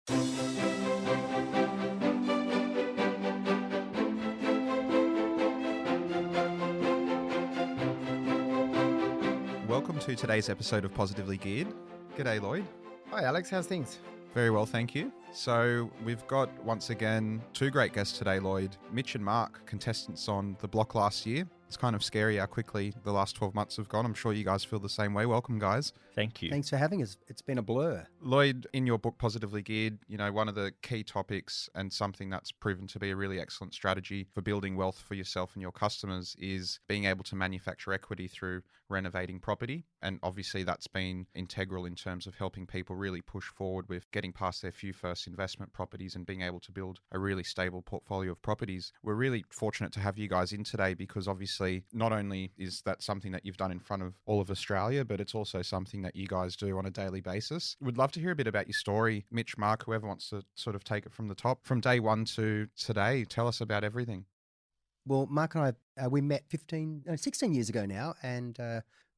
Welcome to today's episode of Positively Geared. G'day, Lloyd. Hi, Alex. How's things? Very well, thank you. So we've got, once again, two great guests today, Lloyd. Mitch and Mark, contestants on the block last year. It's kind of scary how quickly the last 12 months have gone. I'm sure you guys feel the same way. Welcome, guys. Thank you. Thanks for having us. It's been a blur. Lloyd, in your book, Positively Geared, one of the key topics and something that's proven to be a really excellent strategy for building wealth for yourself and your customers is being able to manufacture equity through renovating property. And obviously that's been integral in terms of helping people really push forward with getting past their few first investment properties and being able to build a really stable portfolio of properties. We're really fortunate to have you guys in today because obviously not only is that something that you've done in front of all of Australia, but it's also something that you guys do on a daily basis. We'd love to hear a bit about your story. Mitch, Mark, whoever wants to sort of take it from the top. From day one to today, tell us about everything. Well, Mark and I, we met 16 years ago now and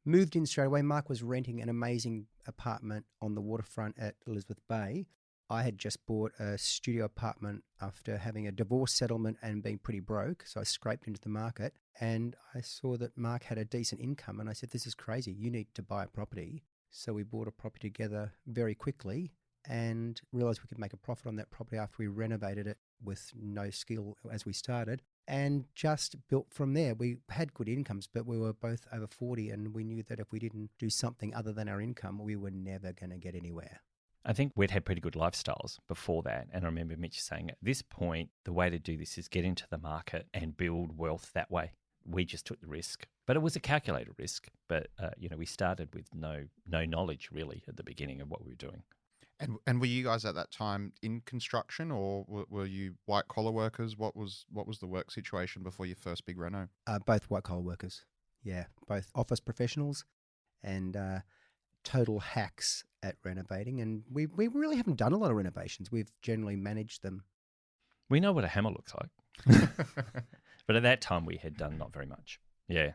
moved in straight away. Mark was renting an amazing apartment on the waterfront at Elizabeth Bay. I had just bought a studio apartment after having a divorce settlement and being pretty broke. So I scraped into the market and I saw that Mark had a decent income. And I said, this is crazy. You need to buy a property. So we bought a property together very quickly and realized we could make a profit on that property after we renovated it with no skill as we started and just built from there. We had good incomes, but we were both over 40 and we knew that if we didn't do something other than our income, we were never going to get anywhere. I think we'd had pretty good lifestyles before that. And I remember Mitch saying at this point, the way to do this is get into the market and build wealth that way. We just took the risk, but it was a calculated risk. But, we started with no knowledge really at the beginning of what we were doing. And were you guys at that time in construction or were you white collar workers? What was the work situation before your first big reno? Both white collar workers. Yeah, both office professionals and total hacks at renovating. And we really haven't done a lot of renovations. We've generally managed them. We know what a hammer looks like. But at that time we had done not very much. Yeah.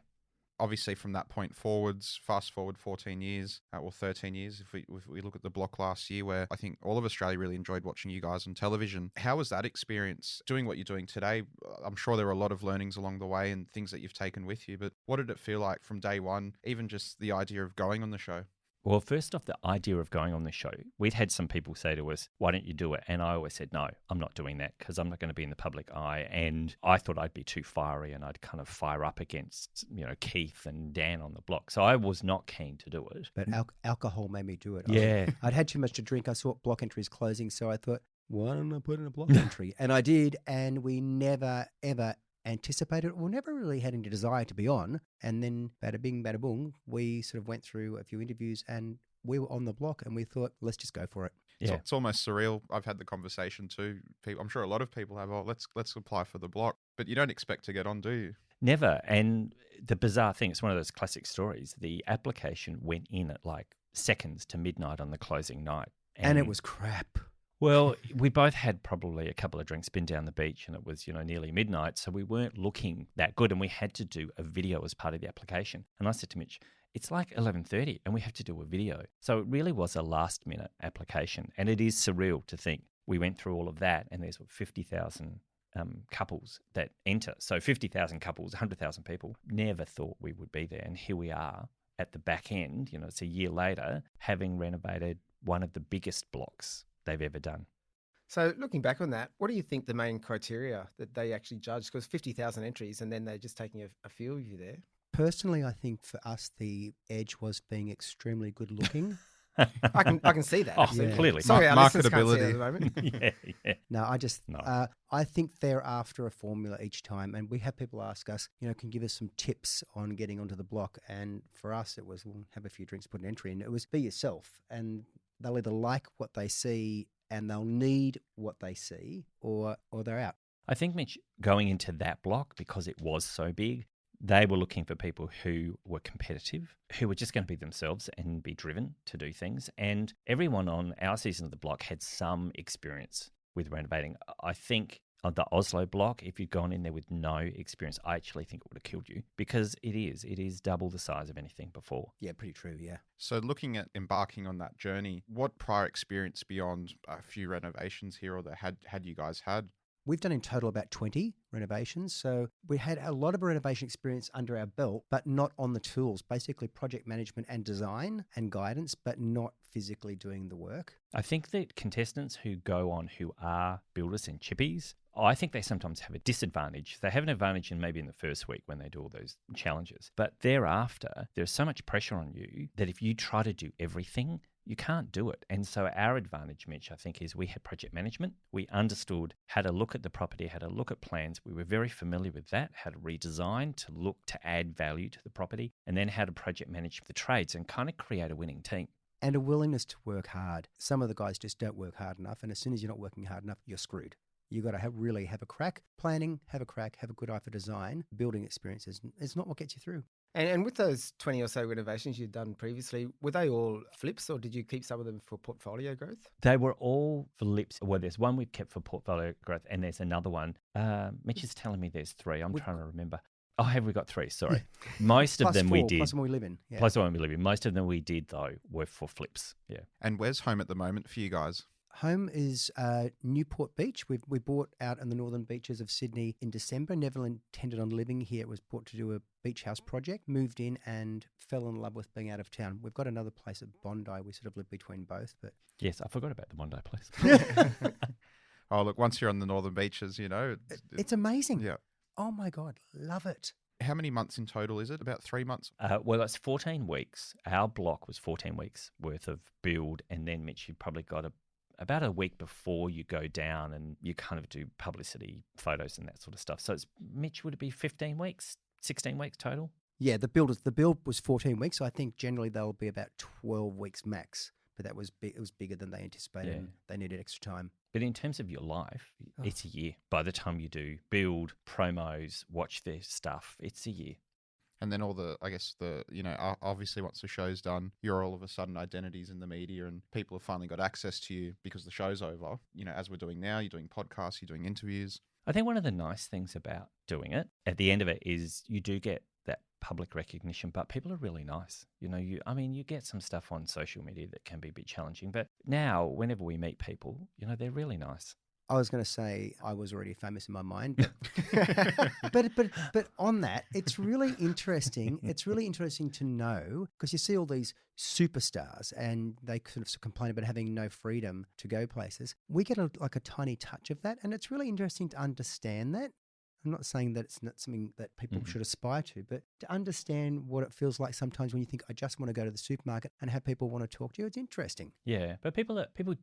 Obviously, from that point forwards, fast forward 14 years, or 13 years, if we look at the block last year, where I think all of Australia really enjoyed watching you guys on television. How was that experience doing what you're doing today? I'm sure there were a lot of learnings along the way and things that you've taken with you, but what did it feel like from day one, even just the idea of going on the show? Well, first off, the idea of going on the show, we'd had some people say to us, why don't you do it? And I always said, no, I'm not doing that because I'm not going to be in the public eye. And I thought I'd be too fiery and I'd kind of fire up against, Keith and Dan on the block. So I was not keen to do it. But alcohol made me do it. Yeah. I'd had too much to drink. I saw block entries closing. So I thought, why don't I put in a block entry? And I did. And we never, ever anticipated or never really had any desire to be on. And then bada bing, bada boom, we sort of went through a few interviews and we were on the block and we thought, let's just go for it. Yeah. So it's almost surreal. I've had the conversation too. I'm sure a lot of people have, let's apply for the block. But you don't expect to get on, do you? Never. And the bizarre thing, it's one of those classic stories. The application went in at like seconds to midnight on the closing night. And it was crap. Well, we both had probably a couple of drinks, been down the beach, and it was, nearly midnight. So we weren't looking that good. And we had to do a video as part of the application. And I said to Mitch, it's like 11:30 and we have to do a video. So it really was a last minute application. And it is surreal to think we went through all of that and there's 50,000 couples that enter. So 50,000 couples, 100,000 people. Never thought we would be there. And here we are at the back end, it's a year later, having renovated one of the biggest blocks they've ever done. So looking back on that, what do you think the main criteria that they actually judged? Because 50,000 entries and then they're just taking a few of you there. Personally, I think for us, the edge was being extremely good looking. I can see that. Oh, Yeah. clearly. Sorry, our listeners can't see it Marketability. at the moment. Yeah. No, I think they're after a formula each time. And we have people ask us, can you give us some tips on getting onto the block? And for us, it was, well, have a few drinks, put an entry in. It was be yourself. And they'll either like what they see and they'll need what they see or they're out. I think, Mitch, going into that block, because it was so big, they were looking for people who were competitive, who were just going to be themselves and be driven to do things. And everyone on our season of the block had some experience with renovating. I think On the Oslo block, if you'd gone in there with no experience, I actually think it would have killed you because it is double the size of anything before. Yeah, pretty true, yeah. So looking at embarking on that journey, what prior experience beyond a few renovations here or there had you guys had? We've done in total about 20 renovations. So we had a lot of renovation experience under our belt, but not on the tools, basically project management and design and guidance, but not physically doing the work. I think that contestants who go on who are builders and chippies, I think they sometimes have a disadvantage. They have an advantage in maybe in the first week when they do all those challenges. But thereafter, there's so much pressure on you that if you try to do everything, you can't do it. And so our advantage, Mitch, I think, is we had project management. We understood how to look at the property, how to look at plans. We were very familiar with that, how to redesign, to look to add value to the property, and then how to project manage the trades and kind of create a winning team. And a willingness to work hard. Some of the guys just don't work hard enough. And as soon as you're not working hard enough, you're screwed. You've got to really have a crack. Planning, have a crack, have a good eye for design. Building experiences is not what gets you through. And with those 20 or so renovations you'd done previously, were they all flips or did you keep some of them for portfolio growth? They were all flips. Well, there's one we've kept for portfolio growth and there's another one. Mitch is telling me there's 3. I'm trying to remember. Oh, have we got 3? Sorry. Most of them 4, we did. Plus the one we live in. Yeah. Plus the one we live in. Most of them we did, though, were for flips. Yeah. And where's home at the moment for you guys? Home is Newport Beach. We bought out on the northern beaches of Sydney in December. Never intended on living here. It was bought to do a beach house project. Moved in and fell in love with being out of town. We've got another place at Bondi. We sort of live between both. But yes, I forgot about the Bondi place. Oh, look, once you're on the northern beaches, you know. It's amazing. Yeah. Oh, my God. Love it. How many months in total is it? About 3 months? Well, it's 14 weeks. Our block was 14 weeks worth of build. And then, Mitch, you probably got about a week before you go down and you kind of do publicity photos and that sort of stuff. So Mitch, would it be 15 weeks, 16 weeks total? Yeah, the build was 14 weeks. So I think generally they'll be about 12 weeks max. But that was it was bigger than they anticipated. Yeah. And they needed extra time. But in terms of your life, it's a year. By the time you do build, promos, watch their stuff, it's a year. And then all the, I guess obviously once the show's done, you're all of a sudden identities in the media and people have finally got access to you because the show's over. You know, as we're doing now, you're doing podcasts, you're doing interviews. I think one of the nice things about doing it at the end of it is you do get that public recognition, but people are really nice. You know, you get some stuff on social media that can be a bit challenging, but now whenever we meet people, you know, they're really nice. I was going to say I was already famous in my mind, but on that, it's really interesting. It's really interesting to know because you see all these superstars and they sort of complain about having no freedom to go places. We get a tiny touch of that, and it's really interesting to understand that. I'm not saying that it's not something that people should aspire to, but to understand what it feels like sometimes when you think, I just want to go to the supermarket and have people want to talk to you, it's interesting. Yeah, but people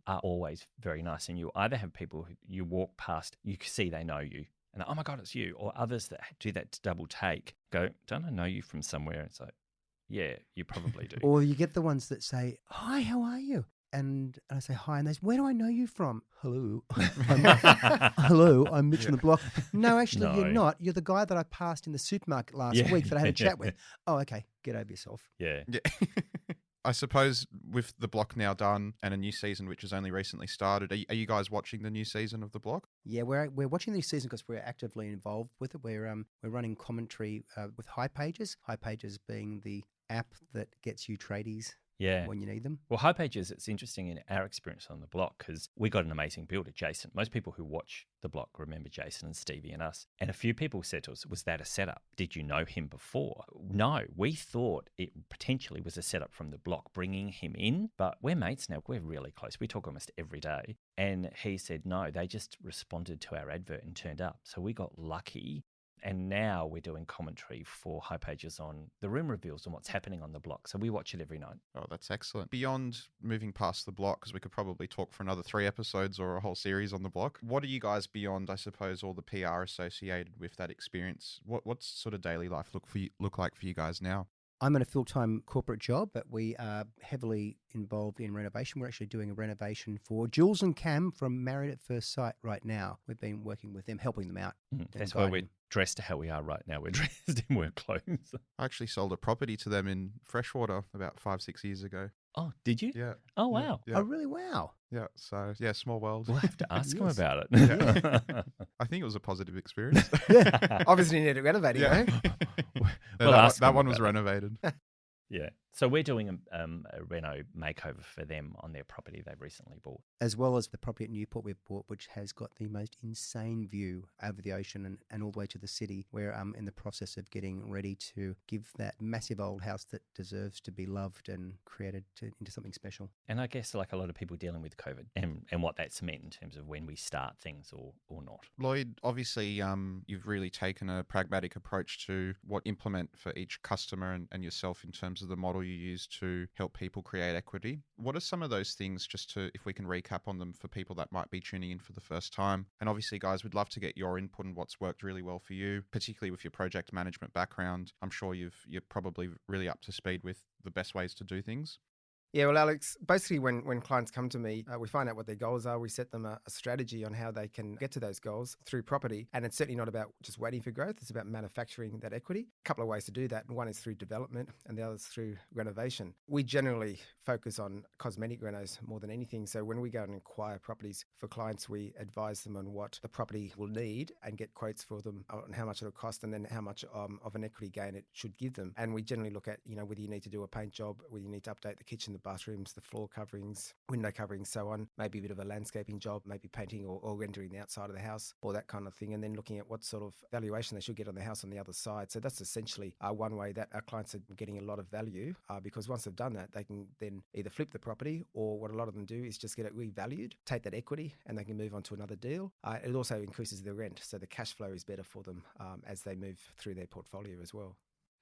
are always very nice, and you either have people who you walk past, you see they know you, and oh my God, it's you, or others that do that double take, go, don't I know you from somewhere? It's like, yeah, you probably do. Or you get the ones that say, hi, how are you? And I say, hi, and they say, where do I know you from? Hello. Hello, I'm Mitch on the block. No, actually, No. You're not. You're the guy that I passed in the supermarket last week that I had a chat with. Oh, okay. Get over yourself. Yeah. Yeah. I suppose with the block now done and a new season, which has only recently started, are you guys watching the new season of the block? Yeah, we're watching this season because we're actively involved with it. We're running commentary with High Pages. High Pages being the app that gets you tradies. Yeah. When you need them. Well, High Pages, it's interesting in our experience on the block because we got an amazing builder, Jason. Most people who watch the block remember Jason and Stevie and us. And a few people said to us, was that a setup? Did you know him before? No, we thought it potentially was a setup from the block bringing him in, but we're mates now. We're really close. We talk almost every day. And he said, no, they just responded to our advert and turned up. So we got lucky. And now we're doing commentary for High Pages on the room reveals and what's happening on the block. So we watch it every night. Oh, that's excellent. Beyond moving past the block, because we could probably talk for another 3 episodes or a whole series on the block, what are you guys beyond, I suppose, all the PR associated with that experience? What's sort of daily life look like for you guys now? I'm in a full-time corporate job, but we are heavily involved in renovation. We're actually doing a renovation for Jules and Cam from Married at First Sight right now. We've been working with them, helping them out. That's why we're dressed how we are right now. We're dressed in work clothes. I actually sold a property to them in Freshwater about 5-6 years ago. Oh, did you? Yeah. Oh, Yeah, wow. Yeah. Oh, really? Wow. Yeah. So, yeah, small world. We'll have to ask him Yes. about it. Yeah. I think it was a positive experience. Obviously, you need it renovating, Yeah. though. We'll that ask that them one was about it. renovated. Yeah. So we're doing a reno makeover for them on their property they've recently bought. As well as the property at Newport we've bought, which has got the most insane view over the ocean and all the way to the city. We're in the process of getting ready to give that massive old house that deserves to be loved and created into something special. And I guess like a lot of people dealing with COVID and what that's meant in terms of when we start things or not. Lloyd, obviously, you've really taken a pragmatic approach to what implement for each customer and yourself in terms of the model you use to help people create equity. What are some of those things, just to, if we can recap on them for people that might be tuning in for the first time? And obviously, guys, we'd love to get your input on what's worked really well for you, particularly with your project management background. I'm sure you're probably really up to speed with the best ways to do things. Yeah, well, Alex, basically when clients come to me, we find out what their goals are. We set them a strategy on how they can get to those goals through property. And it's certainly not about just waiting for growth. It's about manufacturing that equity. A couple of ways to do that. One is through development and the other is through renovation. We generally focus on cosmetic renos more than anything. So when we go and acquire properties for clients, we advise them on what the property will need and get quotes for them on how much it'll cost and then how much of an equity gain it should give them. And we generally look at, whether you need to do a paint job, whether you need to update the kitchen, the bathrooms, the floor coverings, window coverings, so on, maybe a bit of a landscaping job, maybe painting or rendering the outside of the house or that kind of thing, and then looking at what sort of valuation they should get on the house on the other side. So that's essentially one way that our clients are getting a lot of value because once they've done that, they can then either flip the property or what a lot of them do is just get it revalued, take that equity, and they can move on to another deal. It also increases the rent, so the cash flow is better for them as they move through their portfolio as well.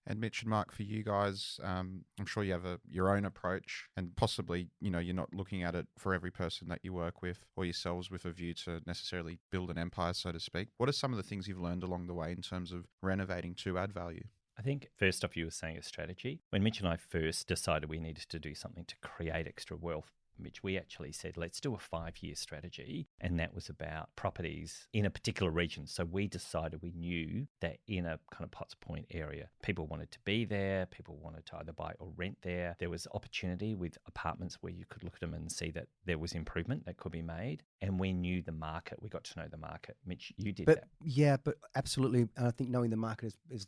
And Mitch and Mark, for you guys, I'm sure you have your own approach, and possibly, you're not looking at it for every person that you work with or yourselves with a view to necessarily build an empire, so to speak. What are some of the things you've learned along the way in terms of renovating to add value? I think first off, you were saying a strategy. When Mitch and I first decided we needed to do something to create extra wealth, Mitch, we actually said, let's do a 5-year strategy. And that was about properties in a particular region. So we decided we knew that in a kind of Potts Point area, people wanted to be there. People wanted to either buy or rent there. There was opportunity with apartments where you could look at them and see that there was improvement that could be made. And we knew the market. We got to know the market. Mitch, you did that. Yeah, but absolutely. I think knowing the market is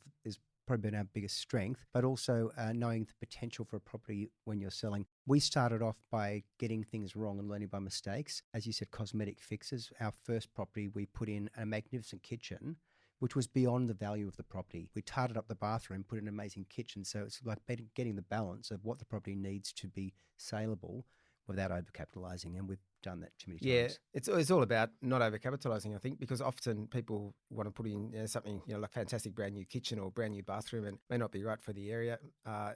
probably been our biggest strength, but also knowing the potential for a property when you're selling. We started off by getting things wrong and learning by mistakes. As you said, cosmetic fixes. Our first property, we put in a magnificent kitchen, which was beyond the value of the property. We tarted up the bathroom, put in an amazing kitchen. So it's like getting the balance of what the property needs to be saleable without overcapitalizing, and we've done that too many times. Yeah, it's all about not overcapitalizing, I think, because often people want to put in something, like fantastic brand new kitchen or brand new bathroom and may not be right for the area,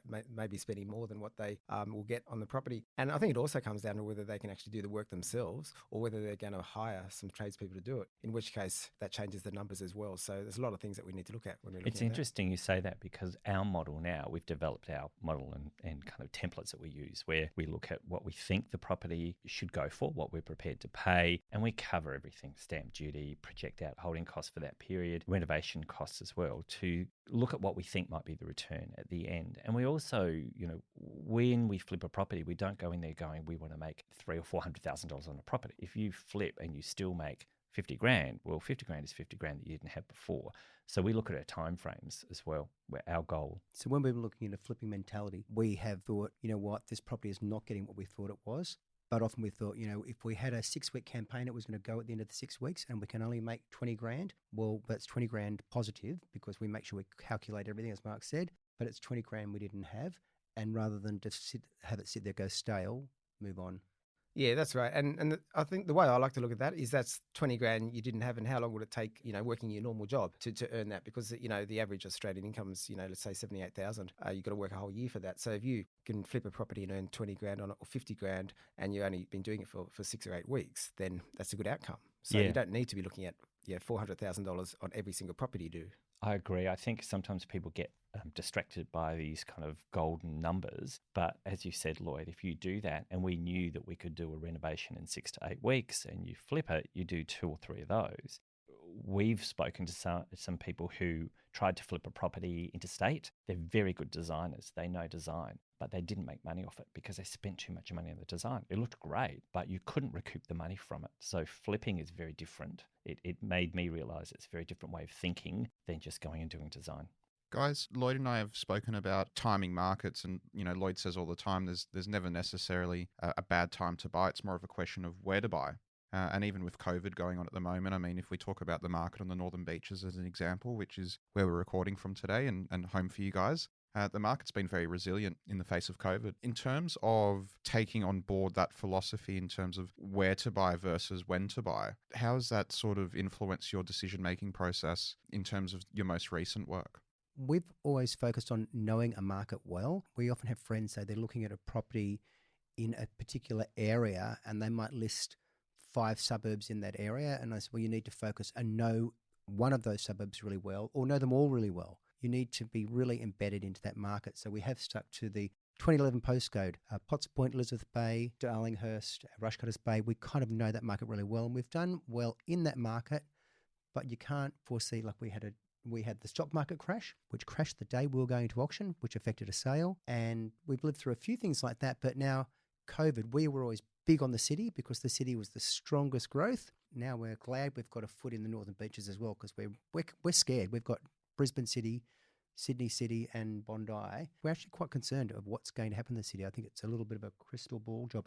may be spending more than what they will get on the property. And I think it also comes down to whether they can actually do the work themselves or whether they're going to hire some tradespeople to do it, in which case that changes the numbers as well. So there's a lot of things that we need to look at when we're looking at It's interesting you say that because our model now, we've developed our model and kind of templates that we use where we look at what we think the property should go for, what we're prepared to pay, and we cover everything, stamp duty, project out holding costs for that period, renovation costs as well, to look at what we think might be the return at the end. And we also, when we flip a property, we don't go in there going, we want to make $300,000 or $400,000 on a property. If you flip and you still make 50 grand, well, 50 grand is 50 grand that you didn't have before. So we look at our timeframes as well, where our goal. So when we were looking at a flipping mentality, we have thought, this property is not getting what we thought it was. But often we thought, if we had a 6-week campaign, it was going to go at the end of the 6 weeks and we can only make 20 grand. Well, that's 20 grand positive because we make sure we calculate everything, as Mark said, but it's 20 grand we didn't have. And rather than just have it sit there, go stale, move on. Yeah, that's right. And I think the way I like to look at that is that's 20 grand you didn't have, and how long would it take, working your normal job to earn that? Because, the average Australian income is, let's say 78,000. You've got to work a whole year for that. So if you can flip a property and earn 20 grand on it or 50 grand and you've only been doing it for 6 or 8 weeks, then that's a good outcome. So you don't need to be looking at $400,000 on every single property you do. I agree. I think sometimes people get distracted by these kind of golden numbers. But as you said, Lloyd, if you do that, and we knew that we could do a renovation in 6 to 8 weeks and you flip it, you do 2 or 3 of those, we've spoken to some people who tried to flip a property interstate. They're very good designers. They know design, but they didn't make money off it because they spent too much money on the design. It looked great, but you couldn't recoup the money from it. So flipping is very different. It made me realize it's a very different way of thinking than just going and doing design. Guys, Lloyd and I have spoken about timing markets, and Lloyd says all the time there's never necessarily a bad time to buy. It's more of a question of where to buy. And even with COVID going on at the moment, I mean, if we talk about the market on the Northern Beaches as an example, which is where we're recording from today and home for you guys, the market's been very resilient in the face of COVID. In terms of taking on board that philosophy in terms of where to buy versus when to buy, how has that sort of influenced your decision-making process in terms of your most recent work? We've always focused on knowing a market well. We often have friends say they're looking at a property in a particular area and they might list 5 suburbs in that area. And I said, well, you need to focus and know one of those suburbs really well or know them all really well. You need to be really embedded into that market. So we have stuck to the 2011 postcode, Potts Point, Elizabeth Bay, Darlinghurst, Rushcutters Bay. We kind of know that market really well. And we've done well in that market, but you can't foresee, like we had the stock market crash, which crashed the day we were going to auction, which affected a sale. And we've lived through a few things like that. But now COVID, we were always big on the city because the city was the strongest growth. Now we're glad we've got a foot in the Northern Beaches as well because we're scared. We've got Brisbane City, Sydney City and Bondi. We're actually quite concerned of what's going to happen in the city. I think it's a little bit of a crystal ball job.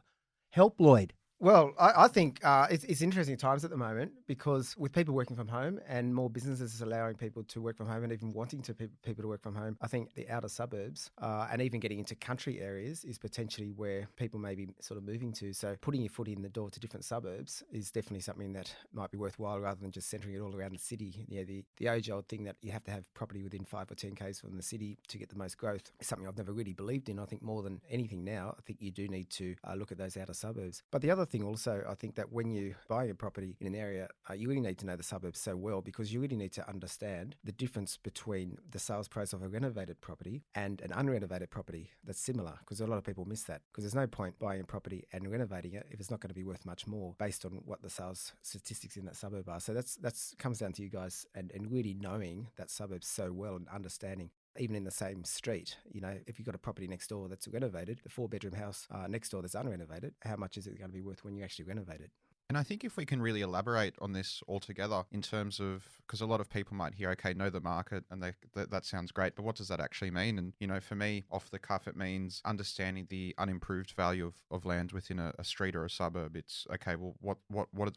Help, Lloyd. Well, I think it's interesting times at the moment because with people working from home and more businesses allowing people to work from home and even wanting people to work from home, I think the outer suburbs and even getting into country areas is potentially where people may be sort of moving to. So putting your foot in the door to different suburbs is definitely something that might be worthwhile rather than just centering it all around the city. The age-old thing that you have to have property within 5 or 10 k's from the city to get the most growth is something I've never really believed in. I think more than anything now, I think you do need to look at those outer suburbs. But the other thing also, I think that when you buy a property in an area, you really need to know the suburbs so well because you really need to understand the difference between the sales price of a renovated property and an unrenovated property that's similar because a lot of people miss that because there's no point buying a property and renovating it if it's not going to be worth much more based on what the sales statistics in that suburb are. So that's comes down to you guys and really knowing that suburb so well and understanding. Even in the same street, if you've got a property next door that's renovated, the 4-bedroom house next door that's unrenovated, how much is it going to be worth when you actually renovate it? And I think if we can really elaborate on this altogether in terms of, because a lot of people might hear, okay, know the market, and that sounds great, but what does that actually mean? And, for me, off the cuff, it means understanding the unimproved value of land within a street or a suburb. It's, okay, well,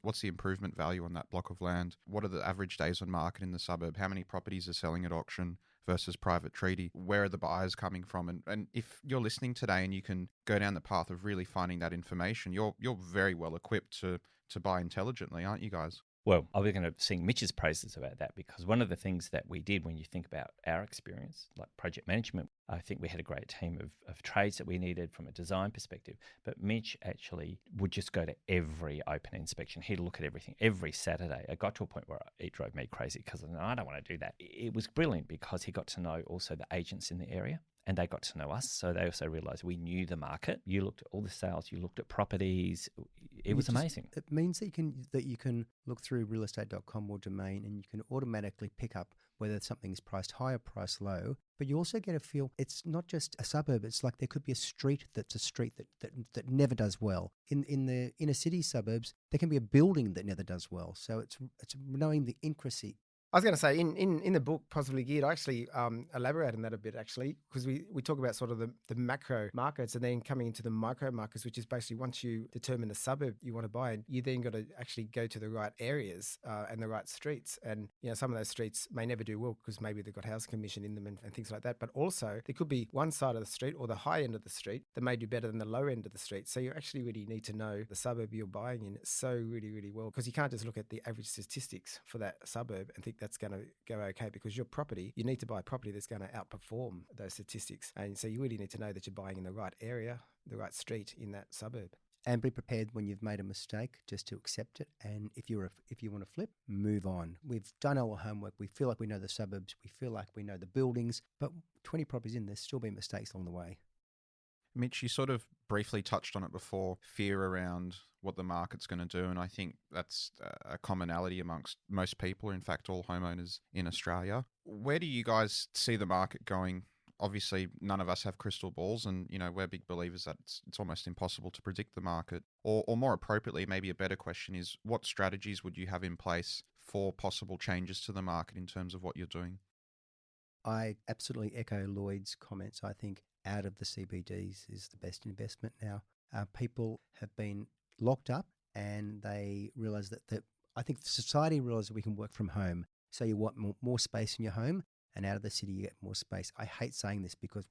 what's the improvement value on that block of land? What are the average days on market in the suburb? How many properties are selling at auction versus private treaty? Where are the buyers coming from? And if you're listening today and you can go down the path of really finding that information, you're very well equipped to buy intelligently, aren't you guys? Well, I was going to sing Mitch's praises about that because one of the things that we did when you think about our experience, like project management, I think we had a great team of trades that we needed from a design perspective. But Mitch actually would just go to every open inspection. He'd look at everything every Saturday. I got to a point where it drove me crazy because I don't want to do that. It was brilliant because he got to know also the agents in the area. And they got to know us, so they also realised we knew the market. You looked at all the sales, you looked at properties. It was amazing. It means that you can look through realestate.com or domain, and you can automatically pick up whether something's priced high or priced low. But you also get a feel. It's not just a suburb. It's like there could be a street that never does well. In the inner city suburbs, there can be a building that never does well. So it's knowing the intricacy. I was going to say, in the book, Positively Geared, I actually elaborate on that a bit, actually, because we talk about sort of the macro markets and then coming into the micro markets, which is basically once you determine the suburb you want to buy, you then got to actually go to the right areas and the right streets. And, some of those streets may never do well because maybe they've got housing commission in them and things like that. But also, there could be one side of the street or the high end of the street that may do better than the low end of the street. So you actually really need to know the suburb you're buying in so really, really well because you can't just look at the average statistics for that suburb and think that's going to go okay because your property, you need to buy a property that's going to outperform those statistics. And so you really need to know that you're buying in the right area, the right street in that suburb. And be prepared when you've made a mistake just to accept it. And if you want to flip, move on. We've done our homework. We feel like we know the suburbs. We feel like we know the buildings. But 20 properties in, there's still been mistakes along the way. Mitch, you sort of briefly touched on it before, fear around what the market's going to do. And I think that's a commonality amongst most people, in fact, all homeowners in Australia. Where do you guys see the market going? Obviously, none of us have crystal balls, and we're big believers that it's almost impossible to predict the market. Or more appropriately, maybe a better question is, what strategies would you have in place for possible changes to the market in terms of what you're doing? I absolutely echo Lloyd's comments. I think out of the CBDs is the best investment now. People have been locked up, and they realise that I think society realises that we can work from home. So you want more space in your home, and out of the city you get more space. I hate saying this because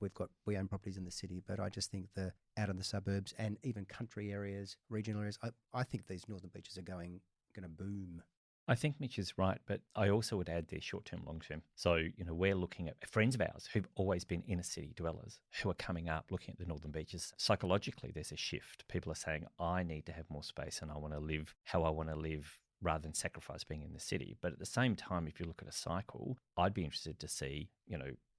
we own properties in the city, but I just think out of the suburbs and even country areas, regional areas, I think these northern beaches are going to boom. I think Mitch is right, but I also would add their short-term, long-term. So, we're looking at friends of ours who've always been inner city dwellers who are coming up looking at the northern beaches. Psychologically, there's a shift. People are saying, I need to have more space and I want to live how I want to live rather than sacrifice being in the city. But at the same time, if you look at a cycle, I'd be interested to see,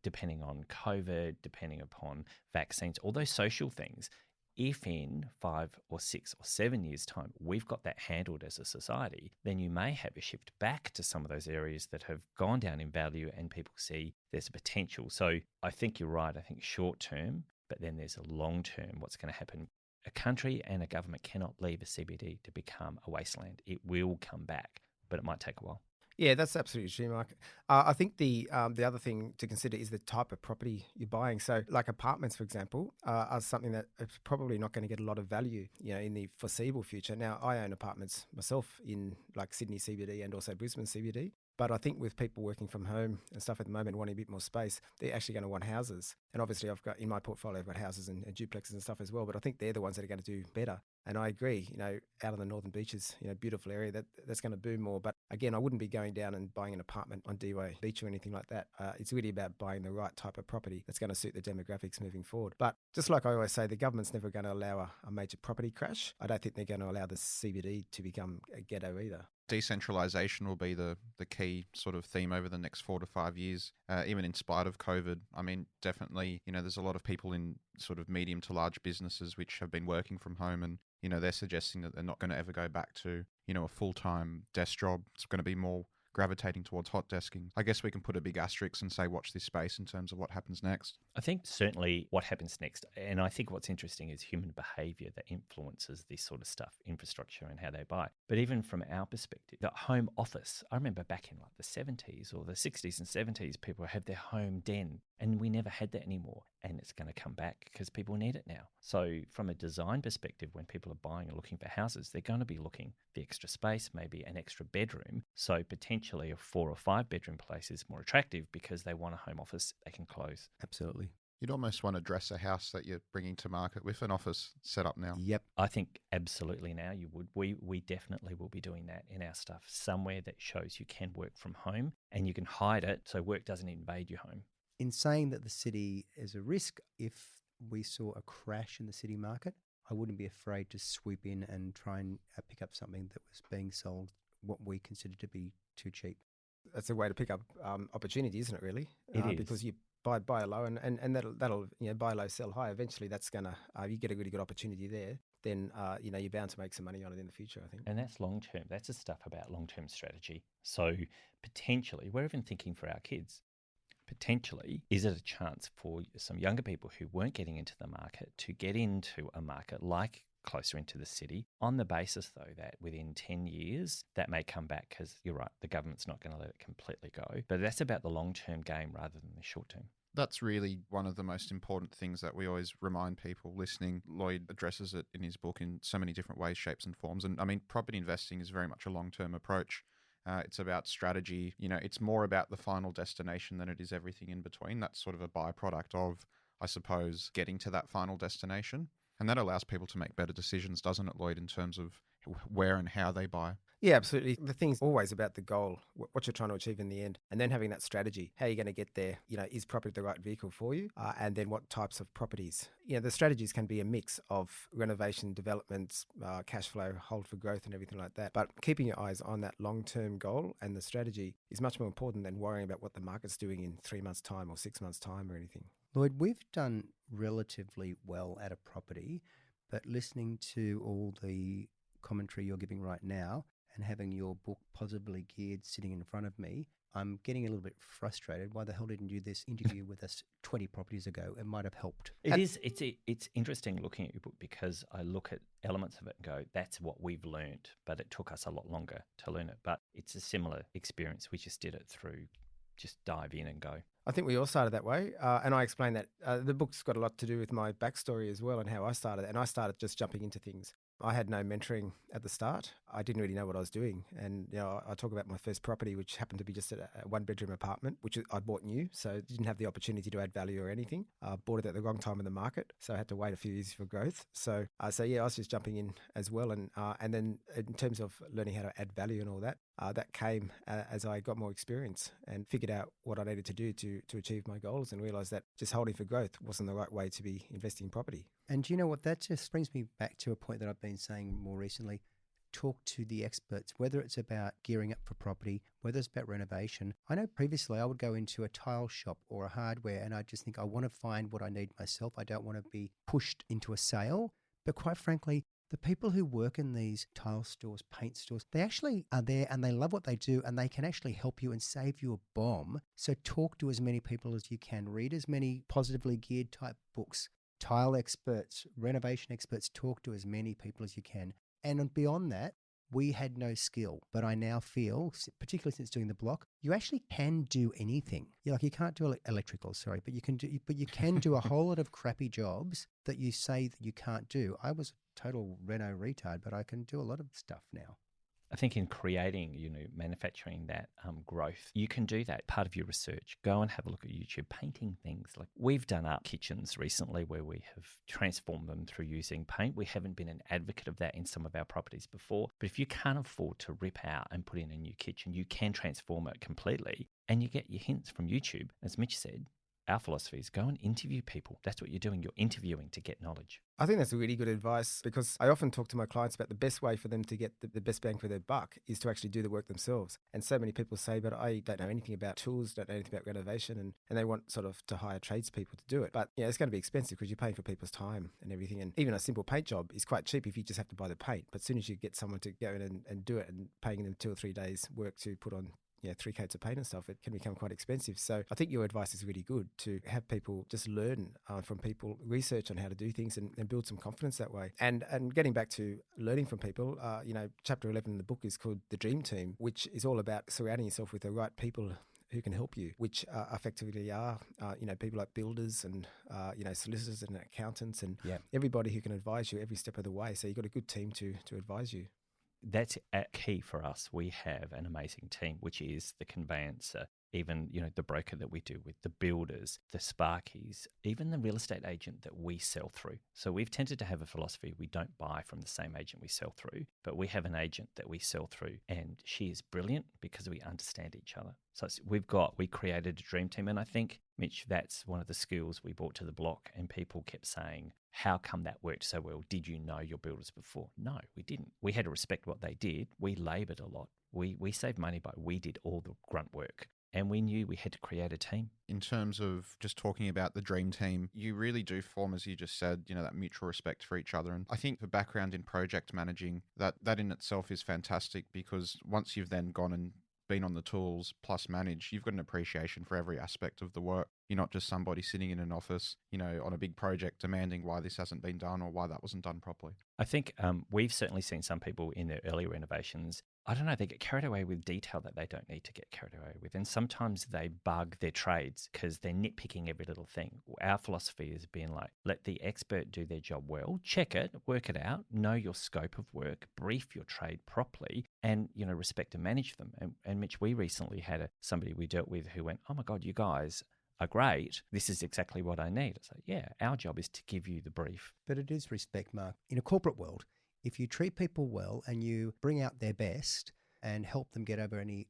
depending on COVID, depending upon vaccines, all those social things, if in 5 or 6 or 7 years' time we've got that handled as a society, then you may have a shift back to some of those areas that have gone down in value and people see there's a potential. So I think you're right. I think short term, but then there's a long term, what's going to happen. A country and a government cannot leave a CBD to become a wasteland. It will come back, but it might take a while. Yeah, that's absolutely true, Mark. I think the other thing to consider is the type of property you're buying. So, like apartments, for example, are something that is probably not going to get a lot of value, in the foreseeable future. Now, I own apartments myself in like Sydney CBD and also Brisbane CBD. But I think with people working from home and stuff at the moment, wanting a bit more space, they're actually going to want houses. And obviously, I've got in my portfolio, I've got houses and duplexes and stuff as well. But I think they're the ones that are going to do better. And I agree, out of the northern beaches, beautiful area, that's going to boom more. But again, I wouldn't be going down and buying an apartment on Dewey Beach or anything like that. It's really about buying the right type of property that's going to suit the demographics moving forward. But just like I always say, the government's never going to allow a major property crash. I don't think they're going to allow the CBD to become a ghetto either. Decentralization will be the key sort of theme over the next 4 to 5 years, even in spite of COVID. I mean, definitely, there's a lot of people in sort of medium to large businesses which have been working from home, and, they're suggesting that they're not going to ever go back to, a full-time desk job. It's going to be more gravitating towards hot desking. I guess we can put a big asterisk and say watch this space in terms of what happens next. I think certainly what happens next, and I think what's interesting is human behaviour that influences this sort of stuff, infrastructure and how they buy. But even from our perspective, the home office, I remember back in like the 70s or the 60s and 70s, people had their home den, and we never had that anymore. And it's going to come back because people need it now. So from a design perspective, when people are buying and looking for houses, they're going to be looking the extra space, maybe an extra bedroom. So potentially a 4 or 5 bedroom place is more attractive because they want a home office they can close. Absolutely. You'd almost want to dress a house that you're bringing to market with an office set up now. Yep. I think absolutely now you would. We definitely will be doing that in our stuff, somewhere that shows you can work from home and you can hide it so work doesn't invade your home. In saying that the city is a risk, if we saw a crash in the city market, I wouldn't be afraid to swoop in and try and pick up something that was being sold what we consider to be too cheap. That's a way to pick up opportunity, isn't it, really? It is. Because you buy low and that'll buy low, sell high. Eventually that's going to, you get a really good opportunity there, then, you're bound to make some money on it in the future, I think. And that's long-term. That's the stuff about long-term strategy. So potentially, we're even thinking for our kids, potentially, is it a chance for some younger people who weren't getting into the market to get into a market like closer into the city, on the basis, though, that within 10 years, that may come back because you're right, the government's not going to let it completely go. But that's about the long-term game rather than the short-term. That's really one of the most important things that we always remind people listening. Lloyd addresses it in his book in so many different ways, shapes and forms. And I mean, property investing is very much a long-term approach. It's about strategy. It's more about the final destination than it is everything in between. That's sort of a byproduct of, I suppose, getting to that final destination. And that allows people to make better decisions, doesn't it, Lloyd, in terms of where and how they buy? Yeah, absolutely. The thing's always about the goal, what you're trying to achieve in the end, and then having that strategy. How are you going to get there? Is property the right vehicle for you? And then what types of properties? The strategies can be a mix of renovation, developments, cash flow, hold for growth and everything like that. But keeping your eyes on that long-term goal and the strategy is much more important than worrying about what the market's doing in 3 months' time or 6 months' time or anything. Lloyd, we've done relatively well at a property, but listening to all the commentary you're giving right now and having your book Positively Geared sitting in front of me, I'm getting a little bit frustrated. Why the hell didn't you do this interview with us 20 properties ago? It might have helped. It's interesting looking at your book because I look at elements of it and go, that's what we've learned, but it took us a lot longer to learn it. But it's a similar experience. We just did it through just dive in and go. I think we all started that way. And I explained that the book's got a lot to do with my backstory as well and how I started. And I started just jumping into things. I had no mentoring at the start. I didn't really know what I was doing. And, I talk about my first property, which happened to be just a one-bedroom apartment, which I bought new. So didn't have the opportunity to add value or anything. Bought it at the wrong time in the market. So I had to wait a few years for growth. So I was just jumping in as well. And then in terms of learning how to add value and all that, that came as I got more experience and figured out what I needed to do to achieve my goals and realised that just holding for growth wasn't the right way to be investing in property. And do you know what? That just brings me back to a point that I've been saying more recently. Talk to the experts, whether it's about gearing up for property, whether it's about renovation. I know previously I would go into a tile shop or a hardware and I just think I want to find what I need myself. I don't want to be pushed into a sale. But quite frankly, the people who work in these tile stores, paint stores, they actually are there and they love what they do and they can actually help you and save you a bomb. So talk to as many people as you can. Read as many positively geared type books. Tile experts, renovation experts, talk to as many people as you can. And beyond that, we had no skill, but I now feel, particularly since doing the block, you actually can do anything. You can't do electrical, sorry, but you can do a whole lot of crappy jobs that you say that you can't do. I was a total reno retard, but I can do a lot of stuff now. I think in creating, manufacturing that growth, you can do that. Part of your research, go and have a look at YouTube, painting things. Like we've done up kitchens recently where we have transformed them through using paint. We haven't been an advocate of that in some of our properties before. But if you can't afford to rip out and put in a new kitchen, you can transform it completely. And you get your hints from YouTube. As Mitch said, our philosophy is go and interview people. That's what you're doing. You're interviewing to get knowledge. I think that's a really good advice because I often talk to my clients about the best way for them to get the best bang for their buck is to actually do the work themselves. And so many people say, but I don't know anything about tools, don't know anything about renovation, and they want sort of to hire tradespeople to do it. But it's going to be expensive because you're paying for people's time and everything. And even a simple paint job is quite cheap if you just have to buy the paint. But as soon as you get someone to go in and do it and paying them 2 or 3 days work to put on 3 coats of paint and stuff, it can become quite expensive. So I think your advice is really good to have people just learn from people, research on how to do things and build some confidence that way. And getting back to learning from people, chapter 11 in the book is called The Dream Team, which is all about surrounding yourself with the right people who can help you, which effectively are, people like builders and, solicitors and accountants and everybody who can advise you every step of the way. So you've got a good team to advise you. That's a key for us. We have an amazing team, which is the conveyancer, even, the broker that we do with, the builders, the sparkies, even the real estate agent that we sell through. So we've tended to have a philosophy, we don't buy from the same agent we sell through, but we have an agent that we sell through and she is brilliant because we understand each other. So we created a dream team. And I think, Mitch, that's one of the skills we brought to the block and people kept saying, how come that worked so well? Did you know your builders before? No, we didn't. We had to respect what they did. We laboured a lot. We saved money, but we did all the grunt work. And we knew we had to create a team. In terms of just talking about the dream team, you really do form, as you just said, that mutual respect for each other. And I think the background in project managing, that in itself is fantastic because once you've then gone and been on the tools plus manage, you've got an appreciation for every aspect of the work. You're not just somebody sitting in an office, on a big project demanding why this hasn't been done or why that wasn't done properly. I think we've certainly seen some people in their early renovations, I don't know, they get carried away with detail that they don't need to get carried away with. And sometimes they bug their trades because they're nitpicking every little thing. Our philosophy has been like, let the expert do their job well, check it, work it out, know your scope of work, brief your trade properly, and, respect and manage them. And Mitch, we recently had somebody we dealt with who went, oh my God, you guys are great. This is exactly what I need. I said, yeah, our job is to give you the brief. But it is respect, Mark. In a corporate world, if you treat people well and you bring out their best and help them get over any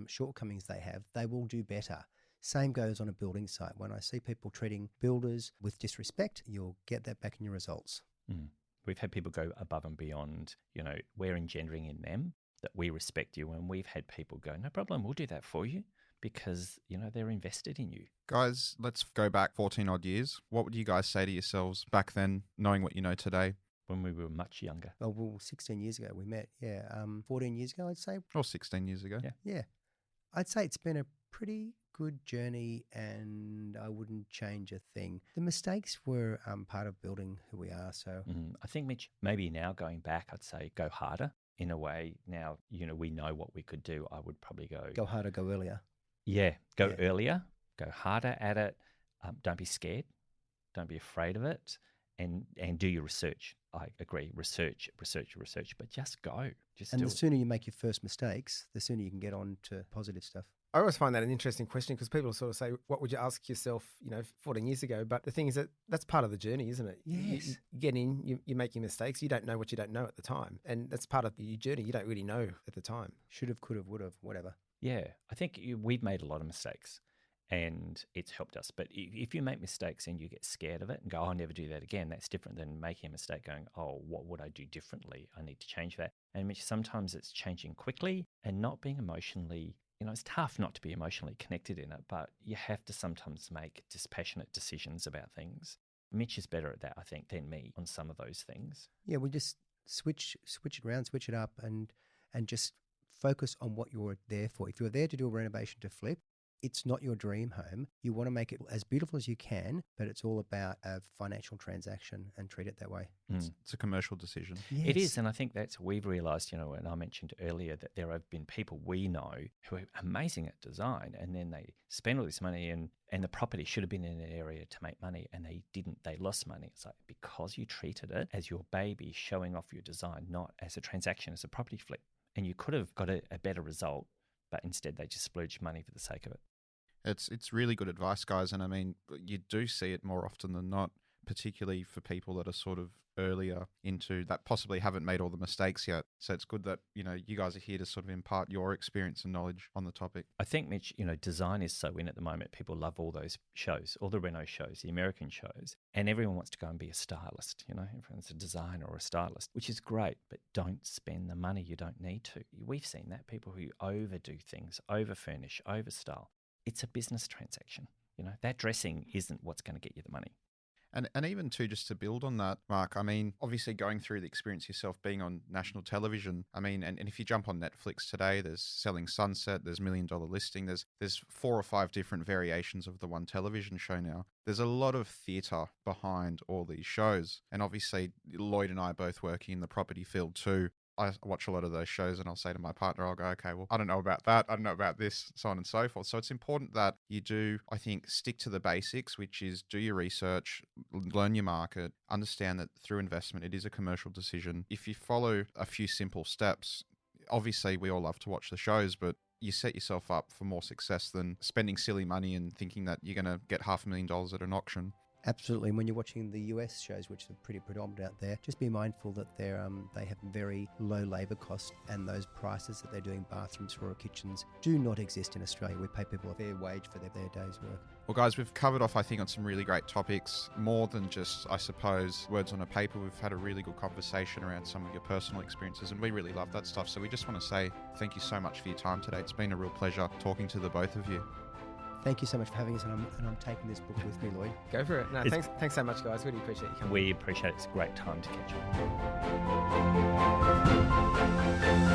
shortcomings they have, they will do better. Same goes on a building site. When I see people treating builders with disrespect, you'll get that back in your results. Mm. We've had people go above and beyond, we're engendering in them that we respect you. And we've had people go, no problem, we'll do that for you because, they're invested in you. Guys, let's go back 14 odd years. What would you guys say to yourselves back then, knowing what you know today? When we were much younger. Well, 16 years ago we met. Yeah. 14 years ago, I'd say. Or 16 years ago. Yeah. I'd say it's been a pretty good journey, and I wouldn't change a thing. The mistakes were part of building who we are. So I think, Mitch, maybe now going back, I'd say go harder. In a way, now, we know what we could do. I would probably go harder, go earlier. Yeah, go earlier, go harder at it. Don't be scared. Don't be afraid of it. And do your research. I agree. Research, but just go. And the sooner you make your first mistakes, the sooner you can get on to positive stuff. I always find that an interesting question because people sort of say, what would you ask yourself, 14 years ago? But the thing is that's part of the journey, isn't it? Yes. You get in, you make your mistakes. You don't know what you don't know at the time. And that's part of your journey. You don't really know at the time. Should have, could have, would have, whatever. Yeah. I think we've made a lot of mistakes and it's helped us. But if you make mistakes and you get scared of it and go, I'll never do that again, that's different than making a mistake going, oh, what would I do differently? I need to change that. And sometimes it's changing quickly and not being emotionally, it's tough not to be emotionally connected in it, but you have to sometimes make dispassionate decisions about things. Mitch is better at that, I think, than me on some of those things. Yeah, we just switch it around, switch it up and just focus on what you're there for. If you're there to do a renovation to flip, it's not your dream home. You want to make it as beautiful as you can, but it's all about a financial transaction and treat it that way. It's a commercial decision. Yes. It is, and I think we've realised, and I mentioned earlier that there have been people we know who are amazing at design, and then they spend all this money and the property should have been in an area to make money, and they didn't. They lost money. It's like because you treated it as your baby, showing off your design, not as a transaction, as a property flip, and you could have got a better result, but instead they just splurged money for the sake of it. It's really good advice, guys. And I mean, you do see it more often than not, particularly for people that are sort of earlier into that, possibly haven't made all the mistakes yet. So it's good that, you guys are here to sort of impart your experience and knowledge on the topic. I think, Mitch, design is so in at the moment. People love all those shows, all the reno shows, the American shows, and everyone wants to go and be a stylist. Everyone's a designer or a stylist, which is great, but don't spend the money you don't need to. We've seen that, people who overdo things, overfurnish, overstyle. It's a business transaction. That dressing isn't what's going to get you the money. And even too, just to build on that, Mark, I mean, obviously going through the experience yourself being on national television, I mean, and if you jump on Netflix today, there's Selling Sunset, there's $1 Million Listing, there's 4 or 5 different variations of the one television show now. There's a lot of theatre behind all these shows. And obviously, Lloyd and I are both working in the property field too. I watch a lot of those shows and I'll say to my partner, I'll go, okay, well, I don't know about that. I don't know about this, so on and so forth. So it's important that you do, I think, stick to the basics, which is do your research, learn your market, understand that through investment, it is a commercial decision. If you follow a few simple steps, obviously we all love to watch the shows, but you set yourself up for more success than spending silly money and thinking that you're going to get $500,000 at an auction. Absolutely. And when you're watching the US shows, which are pretty predominant out there, just be mindful that they have very low labour costs, and those prices that they're doing bathrooms or kitchens do not exist in Australia. We pay people a fair wage for their day's work. Well, guys, we've covered off, I think, on some really great topics, more than just, I suppose, words on a paper. We've had a really good conversation around some of your personal experiences, and we really love that stuff. So we just want to say thank you so much for your time today. It's been a real pleasure talking to the both of you. Thank you so much for having us, and I'm taking this book with me, Lloyd. Go for it. No, thanks so much, guys. Really appreciate you coming. We appreciate it. It's a great time to catch up.